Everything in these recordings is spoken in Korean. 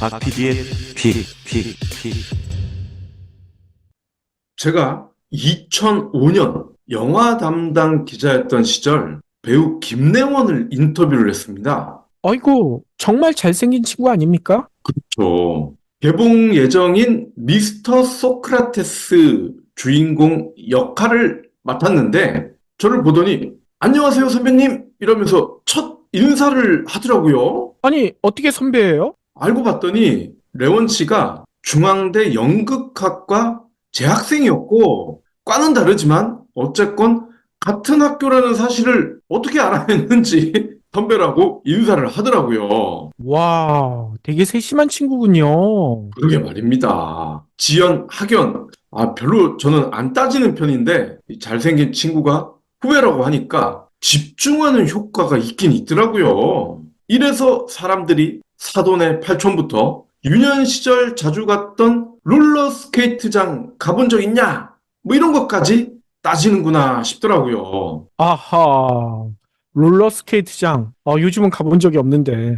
박 PD의 픽. 제가 2005년 영화 담당 기자였던 시절 배우 김래원을 인터뷰를 했습니다. 어이구, 정말 잘생긴 친구 아닙니까? 개봉 예정인 미스터 소크라테스 주인공 역할을 맡았는데 저를 보더니 안녕하세요 선배님 이러면서 첫 인사를 하더라고요. 아니, 어떻게 선배예요? 알고 봤더니 레원 씨가 중앙대 연극학과 재학생이었고 과는 다르지만 어쨌건 같은 학교라는 사실을 어떻게 알아냈는지 선배라고 인사를 하더라고요. 와, 되게 세심한 친구군요. 그러게 말입니다. 지연, 학연, 별로 저는 안 따지는 편인데 이 잘생긴 친구가 후배라고 하니까 집중하는 효과가 있긴 있더라고요. 이래서 사람들이 사돈의 팔촌부터 유년 시절 자주 갔던 롤러스케이트장 가본 적 있냐? 뭐 이런 것까지 따지는구나 싶더라고요. 아하, 롤러스케이트장. 요즘은 가본 적이 없는데.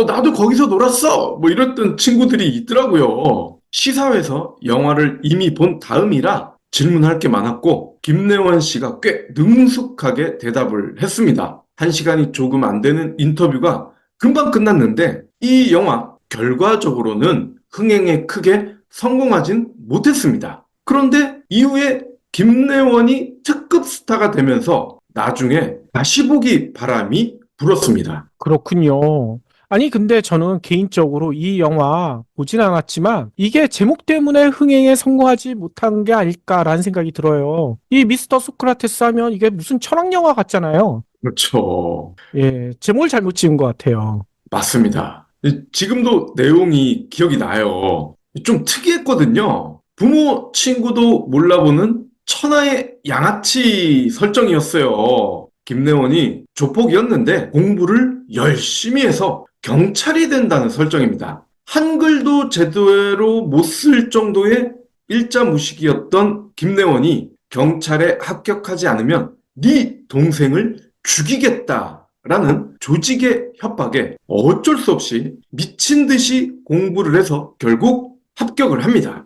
나도 거기서 놀았어! 뭐 이랬던 친구들이 있더라고요. 시사회에서 영화를 이미 본 다음이라 질문할 게 많았고, 김래원 씨가 꽤 능숙하게 대답을 했습니다. 한 시간이 조금 안 되는 인터뷰가 금방 끝났는데, 이 영화 결과적으로는 흥행에 크게 성공하진 못했습니다. 그런데 이후에 김래원이 특급 스타가 되면서 나중에 다시 보기 바람이 불었습니다. 그렇군요. 아니, 근데 저는 개인적으로 이 영화 보진 않았지만 이게 제목 때문에 흥행에 성공하지 못한 게 아닐까라는 생각이 들어요. 이 미스터 소크라테스 하면 이게 무슨 천학 영화 같잖아요. 그렇죠. 예, 제목을 잘못 지은 것 같아요. 맞습니다. 지금도 내용이 기억이 나요. 좀 특이했거든요. 부모, 친구도 몰라보는 천하의 양아치 설정이었어요. 김래원이 조폭이었는데 공부를 열심히 해서 경찰이 된다는 설정입니다. 한글도 제대로 못 쓸 정도의 일자무식이었던 김래원이 경찰에 합격하지 않으면 네 동생을 죽이겠다라는 조직의 협박에 어쩔 수 없이 미친 듯이 공부를 해서 결국 합격을 합니다.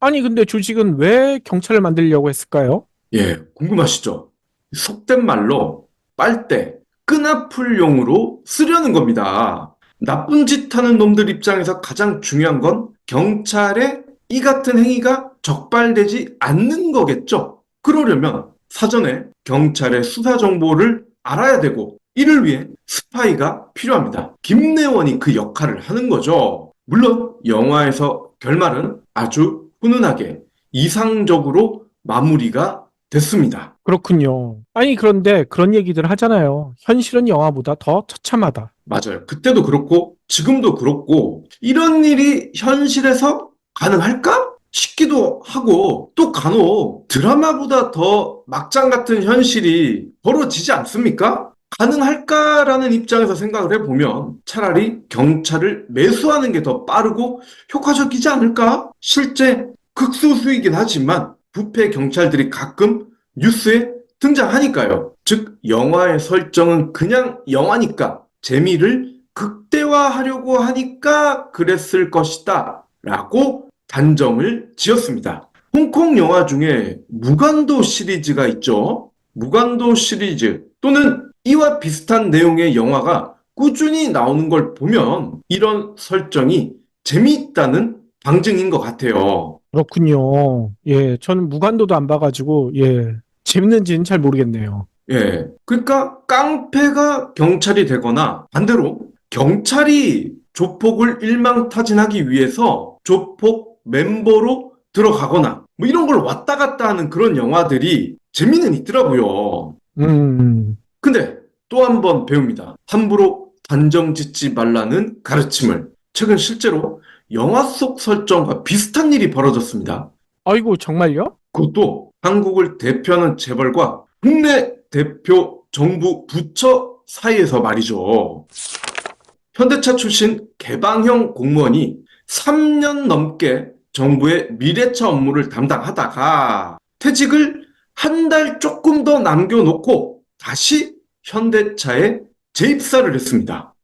아니, 근데 조직은 왜 경찰을 만들려고 했을까요? 예, 궁금하시죠? 속된 말로 빨대, 끈아풀용으로 쓰려는 겁니다. 나쁜 짓 하는 놈들 입장에서 가장 중요한 건 경찰의 이 같은 행위가 적발되지 않는 거겠죠? 그러려면 사전에 경찰의 수사 정보를 알아야 되고 이를 위해 스파이가 필요합니다. 김래원이 그 역할을 하는 거죠. 물론 영화에서 결말은 아주 훈훈하게 이상적으로 마무리가 됐습니다. 그렇군요. 아니, 그런데 그런 얘기들 하잖아요. 현실은 영화보다 더 처참하다. 맞아요. 그때도 그렇고 지금도 그렇고 이런 일이 현실에서 가능할까? 싶기도 하고 또 간혹 드라마보다 더 막장 같은 현실이 벌어지지 않습니까? 가능할까라는 입장에서 생각을 해보면 차라리 경찰을 매수하는 게 더 빠르고 효과적이지 않을까? 실제 극소수이긴 하지만 부패 경찰들이 가끔 뉴스에 등장하니까요. 즉 영화의 설정은 그냥 영화니까 재미를 극대화하려고 하니까 그랬을 것이다 라고 단정을 지었습니다. 홍콩 영화 중에 무간도 시리즈가 있죠. 무간도 시리즈 또는 이와 비슷한 내용의 영화가 꾸준히 나오는 걸 보면 이런 설정이 재미있다는 방증인 것 같아요. 그렇군요. 예, 저는 무간도도 안 봐가지고, 예, 재밌는지는 잘 모르겠네요. 예. 그러니까 깡패가 경찰이 되거나 반대로 경찰이 조폭을 일망타진하기 위해서 조폭 멤버로 들어가거나 뭐 이런 걸 왔다 갔다 하는 그런 영화들이 재미는 있더라고요. 음, 근데 또 한 번 배웁니다. 함부로 단정 짓지 말라는 가르침을. 최근 실제로 영화 속 설정과 비슷한 일이 벌어졌습니다. 아이고, 정말요? 그것도 한국을 대표하는 재벌과 국내 대표 정부 부처 사이에서 말이죠. 현대차 출신 개방형 공무원이 3년 넘게 정부의 미래차 업무를 담당하다가 퇴직을 한 달 조금 더 남겨놓고 다시 현대차에 재입사를 했습니다.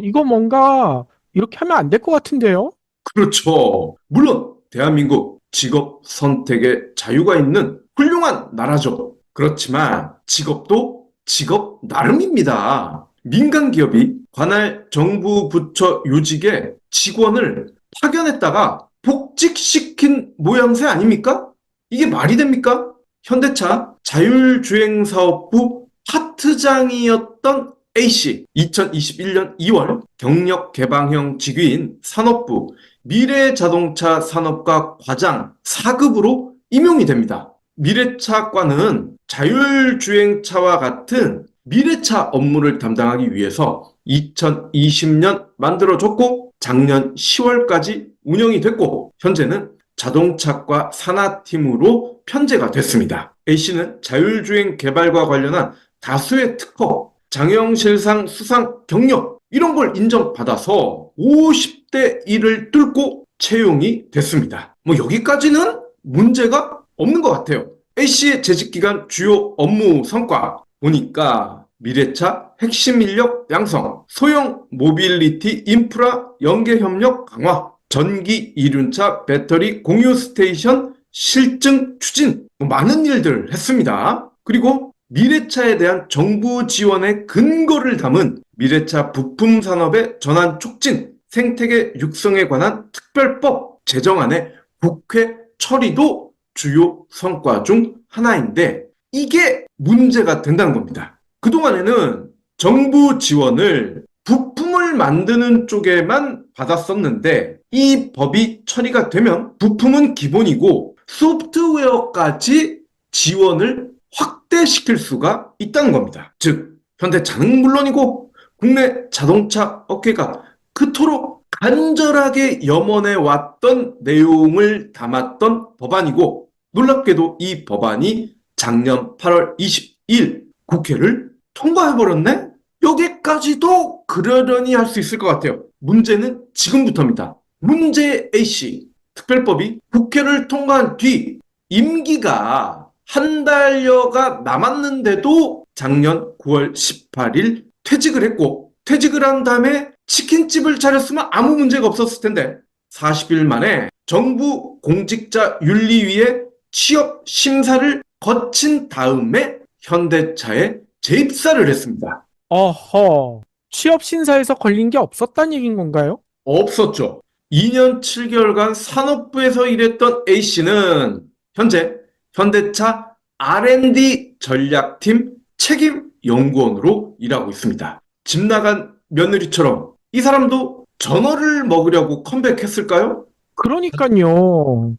이거 뭔가 이렇게 하면 안 될 것 같은데요? 그렇죠. 물론 대한민국 직업 선택의 자유가 있는 훌륭한 나라죠. 그렇지만 직업도 직업 나름입니다. 민간 기업이 관할 정부 부처 요직에 직원을 파견했다가 복직시킨 모양새 아닙니까? 이게 말이 됩니까? 현대차 자율주행사업부 파트장이었던 A씨, 2021년 2월 경력 개방형 직위인 산업부 미래자동차 산업과 과장 4급으로 임용이 됩니다. 미래차과는 자율주행차와 같은 미래차 업무를 담당하기 위해서 2020년 만들어졌고 작년 10월까지 운영이 됐고 현재는 자동차과 산하팀으로 편제가 됐습니다. A씨는 자율주행 개발과 관련한 다수의 특허, 장영실상 수상 경력 이런 걸 인정받아서 50대 1을 뚫고 채용이 됐습니다. 뭐 여기까지는 문제가 없는 것 같아요. A씨의 재직기간 주요 업무 성과 보니까 미래차 핵심 인력 양성, 소형 모빌리티 인프라 연계 협력 강화, 전기 이륜차 배터리 공유 스테이션 실증 추진 많은 일들을 했습니다. 그리고 미래차에 대한 정부 지원의 근거를 담은 미래차 부품 산업의 전환 촉진, 생태계 육성에 관한 특별법 제정안의 국회 처리도 주요 성과 중 하나인데 이게 문제가 된다는 겁니다. 그동안에는 정부 지원을 부품을 만드는 쪽에만 받았었는데 이 법이 처리가 되면 부품은 기본이고 소프트웨어까지 지원을 확대시킬 수가 있다는 겁니다. 즉, 현대차는 물론이고 국내 자동차 업계가 그토록 간절하게 염원해 왔던 내용을 담았던 법안이고 놀랍게도 이 법안이 작년 8월 22일 국회를 통과해버렸네? 여기까지도 그러려니 할 수 있을 것 같아요. 문제는 지금부터입니다. 문제 A씨, 특별법이 국회를 통과한 뒤 임기가 한 달여가 남았는데도 작년 9월 18일 퇴직을 했고 퇴직을 한 다음에 치킨집을 차렸으면 아무 문제가 없었을 텐데 40일 만에 정부 공직자 윤리위에 취업 심사를 거친 다음에 현대차에 재입사를 했습니다. 어허, 취업 심사에서 걸린 게 없었단 얘기인 건가요? 없었죠. 2년 7개월간 산업부에서 일했던 A씨는 현재 현대차 R&D 전략팀 책임 연구원으로 일하고 있습니다. 집 나간 며느리처럼 이 사람도 전어를 먹으려고 컴백했을까요? 그러니까요.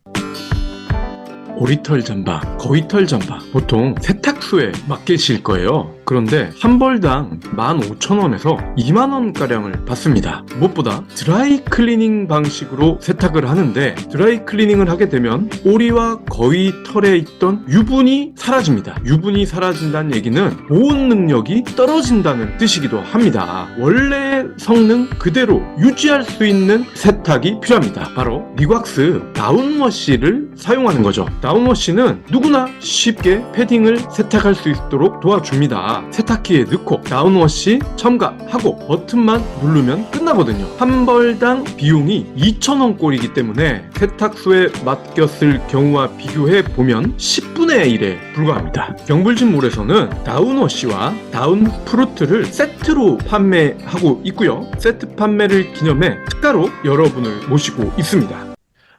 오리털 잠바, 거위털 잠바 보통 세탁소에 맡기실 거예요. 그런데 한 벌당 15,000원에서 20,000원가량을 받습니다. 무엇보다 드라이 클리닝 방식으로 세탁을 하는데 드라이 클리닝을 하게 되면 오리와 거위털에 있던 유분이 사라집니다. 유분이 사라진다는 얘기는 보온 능력이 떨어진다는 뜻이기도 합니다. 원래의 성능 그대로 유지할 수 있는 세탁이 필요합니다. 바로 리곽스 다운워시를 사용하는 거죠. 다운워시는 누구나 쉽게 패딩을 세탁할 수 있도록 도와줍니다. 세탁기에 넣고 다운워시 첨가하고 버튼만 누르면 끝나거든요. 한 벌당 비용이 2,000원 꼴이기 때문에 세탁소에 맡겼을 경우와 비교해 보면 10분의 1에 불과합니다. 경불진몰에서는 다운워시와 다운프루트를 세트로 판매하고 있고요. 세트 판매를 기념해 특가로 여러분을 모시고 있습니다.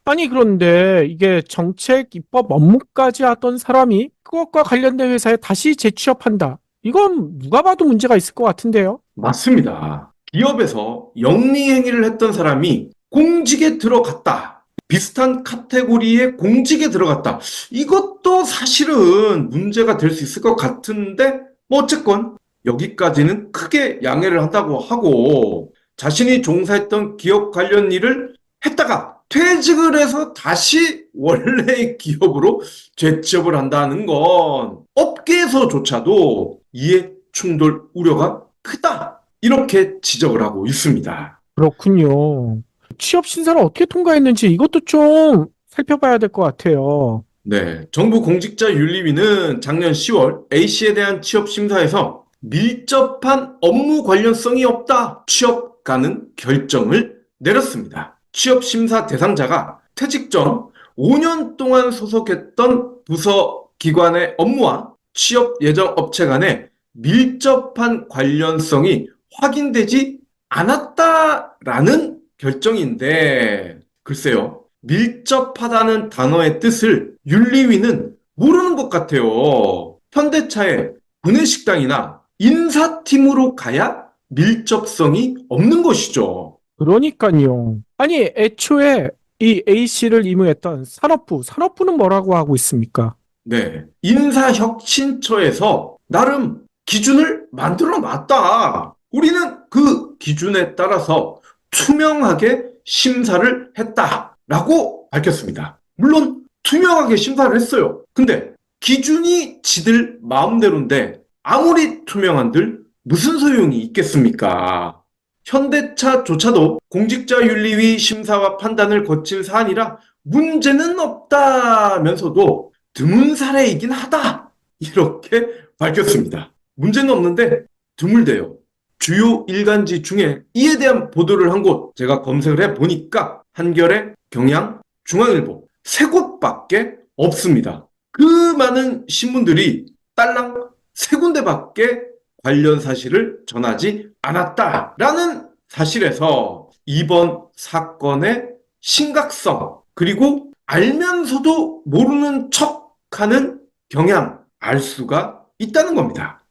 아니, 그런데 이게 정책, 입법, 업무까지 하던 사람이 그것과 관련된 회사에 다시 재취업한다. 이건 누가 봐도 문제가 있을 것 같은데요? 맞습니다. 기업에서 영리 행위를 했던 사람이 공직에 들어갔다. 비슷한 카테고리의 공직에 들어갔다. 이것도 사실은 문제가 될 수 있을 것 같은데 뭐 어쨌건 여기까지는 크게 양해를 한다고 하고 자신이 종사했던 기업 관련 일을 했다가 퇴직을 해서 다시 원래의 기업으로 재취업을 한다는 건 업계에서조차도 이해 충돌 우려가 크다. 이렇게 지적을 하고 있습니다. 그렇군요. 취업 심사를 어떻게 통과했는지 이것도 좀 살펴봐야 될 것 같아요. 네, 정부 공직자 윤리위는 작년 10월 A씨에 대한 취업 심사에서 밀접한 업무 관련성이 없다. 취업 가능 결정을 내렸습니다. 취업 심사 대상자가 퇴직 전 5년 동안 소속했던 부서 기관의 업무와 취업 예정 업체 간의 밀접한 관련성이 확인되지 않았다라는 결정인데, 글쎄요, 밀접하다는 단어의 뜻을 윤리위는 모르는 것 같아요. 현대차의 구내식당이나 인사팀으로 가야 밀접성이 없는 것이죠. 그러니까요. 아니, 애초에 이 A씨를 임명했던 산업부는 뭐라고 하고 있습니까? 네, 인사혁신처에서 나름 기준을 만들어 놨다. 우리는 그 기준에 따라서 투명하게 심사를 했다라고 밝혔습니다. 물론 투명하게 심사를 했어요. 근데 기준이 지들 마음대로인데 아무리 투명한들 무슨 소용이 있겠습니까? 현대차조차도 공직자윤리위 심사와 판단을 거친 사안이라 문제는 없다면서도 드문 사례이긴 하다, 이렇게 밝혔습니다. 문제는 없는데 드물대요. 주요 일간지 중에 이에 대한 보도를 한 곳 제가 검색을 해보니까 한겨레, 경향, 중앙일보 3곳밖에 없습니다. 그 많은 신문들이 딸랑 3군데밖에 관련 사실을 전하지 않았다라는 사실에서 이번 사건의 심각성, 그리고 알면서도 모르는 척하는 경향, 알 수가 있다는 겁니다.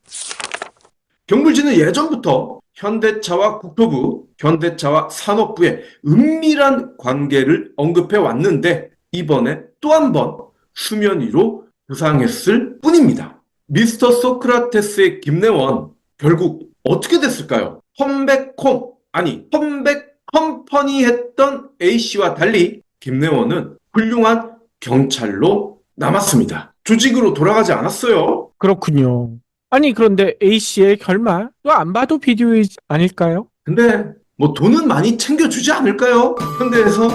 경불지는 예전부터 현대차와 국토부, 현대차와 산업부의 은밀한 관계를 언급해 왔는데 이번에 또 한 번 수면 위로 부상했을 뿐입니다. 미스터 소크라테스의 김내원, 결국 어떻게 됐을까요? 컴백홈, 아니 컴백컴퍼니 했던 A씨와 달리 김내원은 훌륭한 경찰로 남았습니다. 조직으로 돌아가지 않았어요. 그렇군요. 아니, 그런데 A씨의 결말? 이거 안 봐도 비디오이지 아닐까요? 근데 뭐 돈은 많이 챙겨주지 않을까요? 현대에서.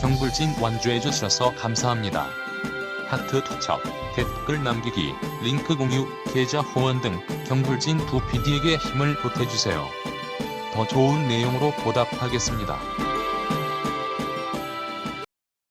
경불진 완주해 주셔서 감사합니다. 하트 투척, 댓글 남기기, 링크 공유, 계좌 후원 등 경불진 두 PD에게 힘을 보태주세요. 더 좋은 내용으로 보답하겠습니다.